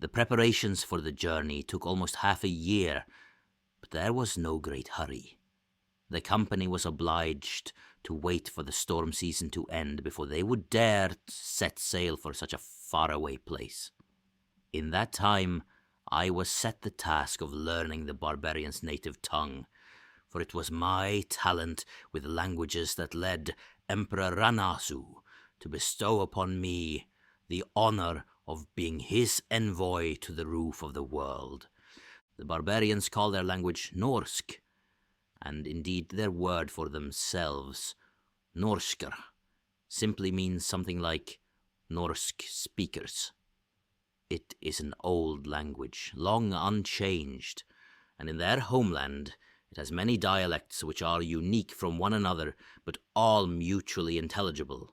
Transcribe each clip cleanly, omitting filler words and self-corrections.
The preparations for the journey took almost half a year, but there was no great hurry. The company was obliged to wait for the storm season to end before they would dare set sail for such a faraway place. In that time, I was set the task of learning the barbarians' native tongue, for it was my talent with languages that led Emperor Ranazu to bestow upon me the honor of being his envoy to the roof of the world. The barbarians call their language Norsk, and indeed their word for themselves, Norskar, simply means something like Norsk speakers. It is an old language, long unchanged, and in their homeland it has many dialects which are unique from one another, but all mutually intelligible.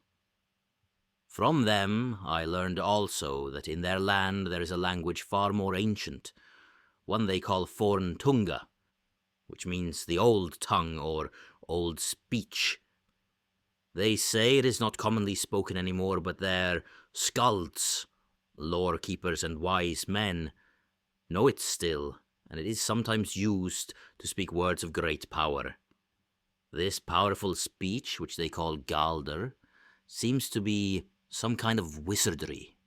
From them I learned also that in their land there is a language far more ancient, one they call Forntunga, which means the old tongue or old speech. They say it is not commonly spoken anymore, but their skalds, lore keepers and wise men, know it still, and it is sometimes used to speak words of great power. This powerful speech, which they call Galdr, seems to be some kind of wizardry.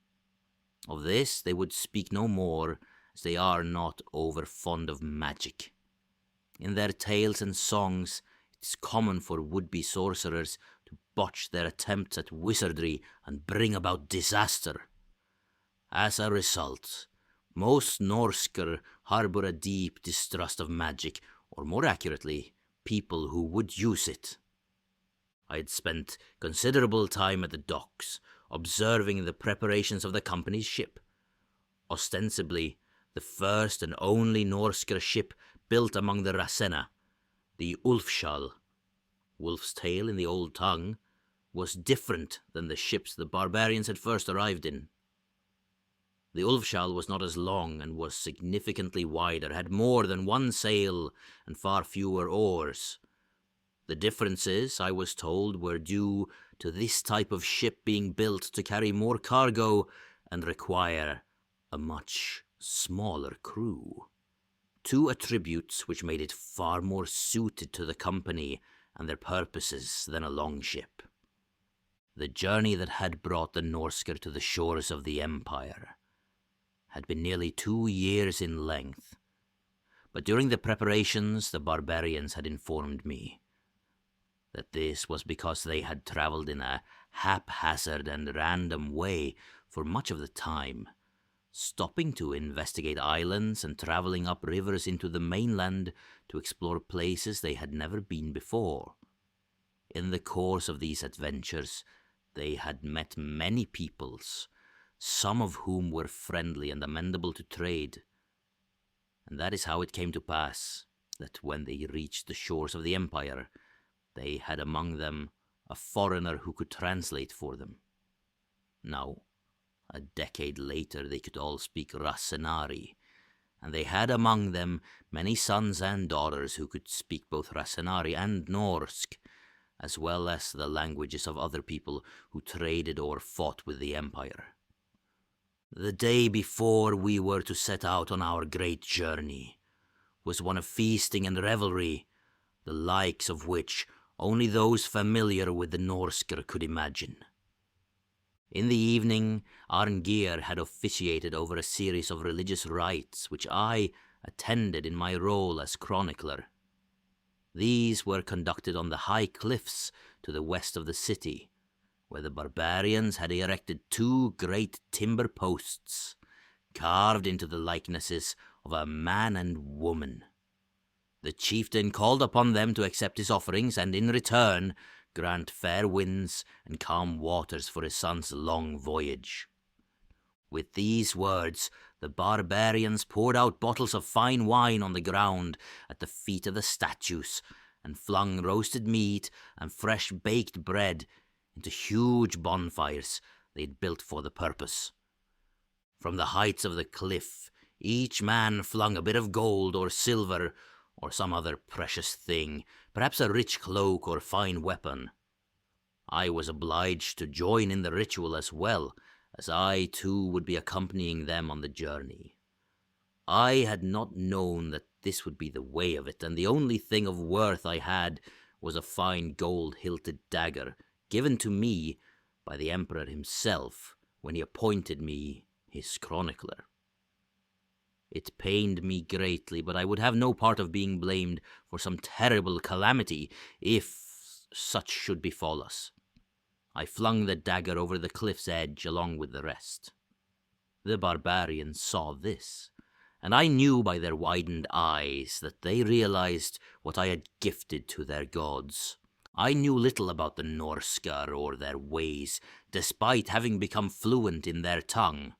Of this they would speak no more, as they are not over fond of magic. In their tales and songs, it is common for would-be sorcerers to botch their attempts at wizardry and bring about disaster. As a result, most Norsker harbor a deep distrust of magic, or more accurately, people who would use it. I had spent considerable time at the docks, observing the preparations of the company's ship. Ostensibly, the first and only Norsker ship built among the Rassenna, the Ulfskar, wolf's tail in the old tongue, was different than the ships the barbarians had first arrived in. The Ulfskar was not as long and was significantly wider, had more than one sail and far fewer oars. The differences, I was told, were due to this type of ship being built to carry more cargo and require a much smaller crew. Two attributes which made it far more suited to the company and their purposes than a longship. The journey that had brought the Norsker to the shores of the Empire had been nearly 2 years in length, but during the preparations the barbarians had informed me that this was because they had travelled in a haphazard and random way for much of the time, stopping to investigate islands and travelling up rivers into the mainland to explore places they had never been before. In the course of these adventures, they had met many peoples, some of whom were friendly and amenable to trade. And that is how it came to pass that when they reached the shores of the Empire, they had among them a foreigner who could translate for them. Now, a decade later, they could all speak Rassenari, and they had among them many sons and daughters who could speak both Rassenari and Norsk, as well as the languages of other people who traded or fought with the Empire. The day before we were to set out on our great journey was one of feasting and revelry, the likes of which only those familiar with the Norsker could imagine. In the evening, Arngir had officiated over a series of religious rites which I attended in my role as chronicler. These were conducted on the high cliffs to the west of the city, where the barbarians had erected 2 great timber posts, carved into the likenesses of a man and woman. The chieftain called upon them to accept his offerings and in return grant fair winds and calm waters for his son's long voyage. With these words, the barbarians poured out bottles of fine wine on the ground at the feet of the statues and flung roasted meat and fresh baked bread into huge bonfires they had built for the purpose. From the heights of the cliff, each man flung a bit of gold or silver or some other precious thing, perhaps a rich cloak or fine weapon. I was obliged to join in the ritual as well, as I too would be accompanying them on the journey. I had not known that this would be the way of it, and the only thing of worth I had was a fine gold-hilted dagger given to me by the Emperor himself when he appointed me his chronicler. It pained me greatly, but I would have no part of being blamed for some terrible calamity if such should befall us. I flung the dagger over the cliff's edge along with the rest. The barbarians saw this, and I knew by their widened eyes that they realized what I had gifted to their gods. I knew little about the Norskar or their ways, despite having become fluent in their tongue.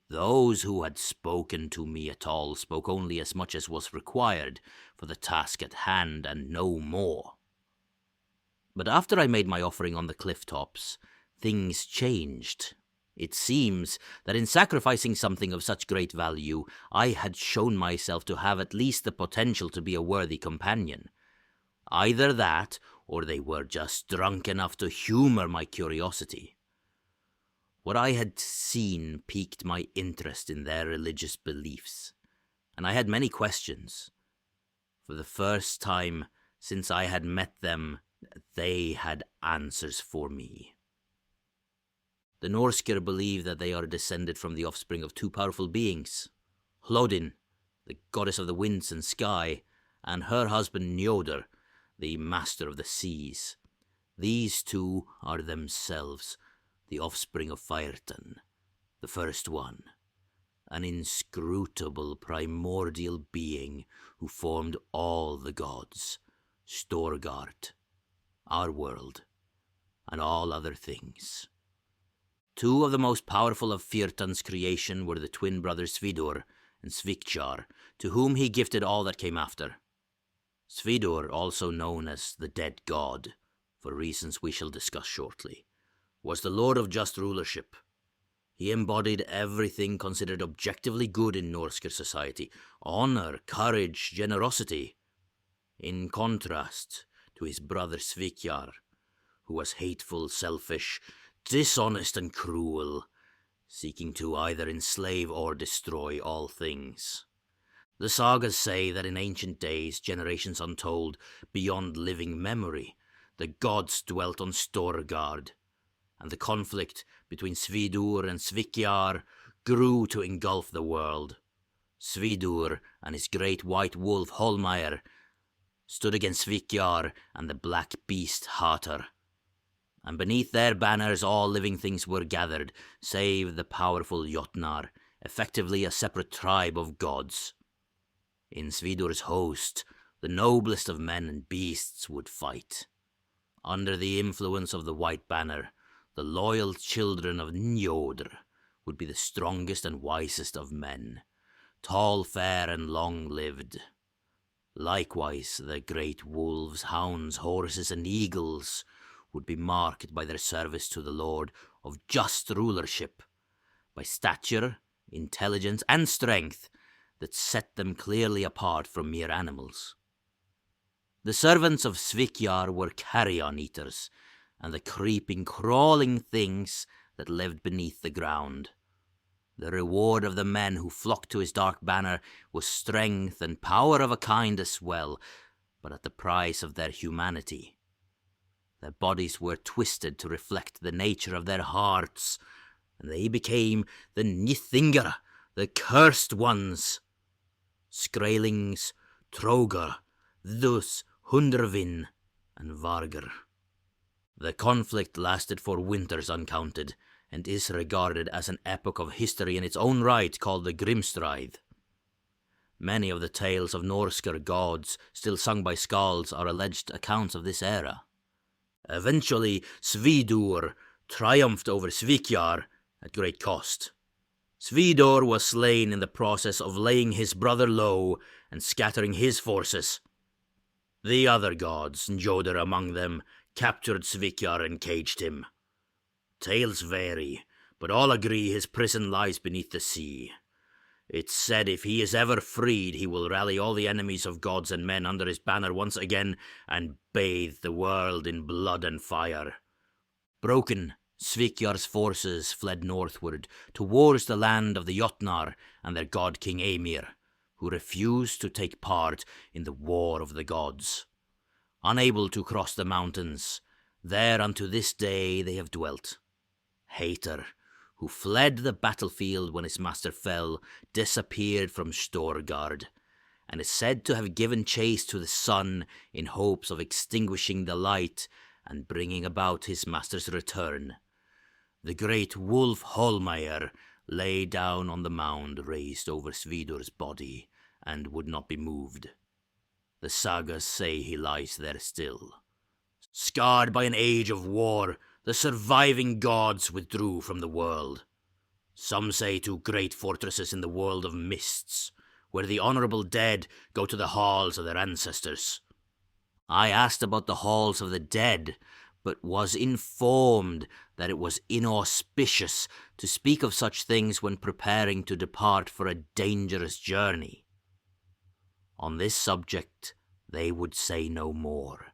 Those who had spoken to me at all spoke only as much as was required for the task at hand and no more. But after I made my offering on the cliff tops, things changed. It seems that in sacrificing something of such great value, I had shown myself to have at least the potential to be a worthy companion. Either that, or they were just drunk enough to humor my curiosity. What I had seen piqued my interest in their religious beliefs, and I had many questions. For the first time since I had met them, they had answers for me. The Norskir believe that they are descended from the offspring of two powerful beings, Hlodin, the goddess of the winds and sky, and her husband Njodr, the master of the seas. These two are themselves the offspring of Faerten, the first one, an inscrutable primordial being who formed all the gods, Storgard, our world, and all other things. Two of the most powerful of Faerten's creation were the twin brothers Svidor and Svikjar, to whom he gifted all that came after. Svidor, also known as the Dead God, for reasons we shall discuss shortly, was the lord of just rulership. He embodied everything considered objectively good in Norskir society: honor, courage, generosity. In contrast to his brother Svikjar, who was hateful, selfish, dishonest and cruel, seeking to either enslave or destroy all things. The sagas say that in ancient days, generations untold, beyond living memory, the gods dwelt on Storgard, and the conflict between Svidor and Svikjar grew to engulf the world. Svidor and his great white wolf Holmeir stood against Svikjar and the black beast Hatar, and beneath their banners all living things were gathered, save the powerful Jotnar, effectively a separate tribe of gods. In Svidor's host, the noblest of men and beasts would fight. Under the influence of the white banner, the loyal children of Njodr would be the strongest and wisest of men, tall, fair, and long-lived. Likewise, the great wolves, hounds, horses, and eagles would be marked by their service to the Lord of just rulership, by stature, intelligence, and strength that set them clearly apart from mere animals. The servants of Svikjar were carrion eaters, and the creeping, crawling things that lived beneath the ground. The reward of the men who flocked to his dark banner was strength and power of a kind as well, but at the price of their humanity. Their bodies were twisted to reflect the nature of their hearts, and they became the Nithingr, the cursed ones. Skraelings, Trogar, Thus, Hundervin, and Vargr. The conflict lasted for winters uncounted, and is regarded as an epoch of history in its own right called the Grimstrid. Many of the tales of Norskir gods still sung by skalds are alleged accounts of this era. Eventually, Svidor triumphed over Svikjar at great cost. Svidor was slain in the process of laying his brother low and scattering his forces. The other gods, Njodr among them, captured Svikjar and caged him. Tales vary, but all agree his prison lies beneath the sea. It's said if he is ever freed, he will rally all the enemies of gods and men under his banner once again and bathe the world in blood and fire. Broken, Svikjar's forces fled northward towards the land of the Jotnar and their god King Emir, who refused to take part in the war of the gods. Unable to cross the mountains, there unto this day they have dwelt. Hater, who fled the battlefield when his master fell, disappeared from Storgard, and is said to have given chase to the sun in hopes of extinguishing the light and bringing about his master's return. The great wolf Holmeyer lay down on the mound raised over Svidur's body and would not be moved. The sagas say he lies there still. Scarred by an age of war, the surviving gods withdrew from the world. Some say to great fortresses in the world of mists, where the honourable dead go to the halls of their ancestors. I asked about the halls of the dead, but was informed that it was inauspicious to speak of such things when preparing to depart for a dangerous journey. On this subject they would say no more.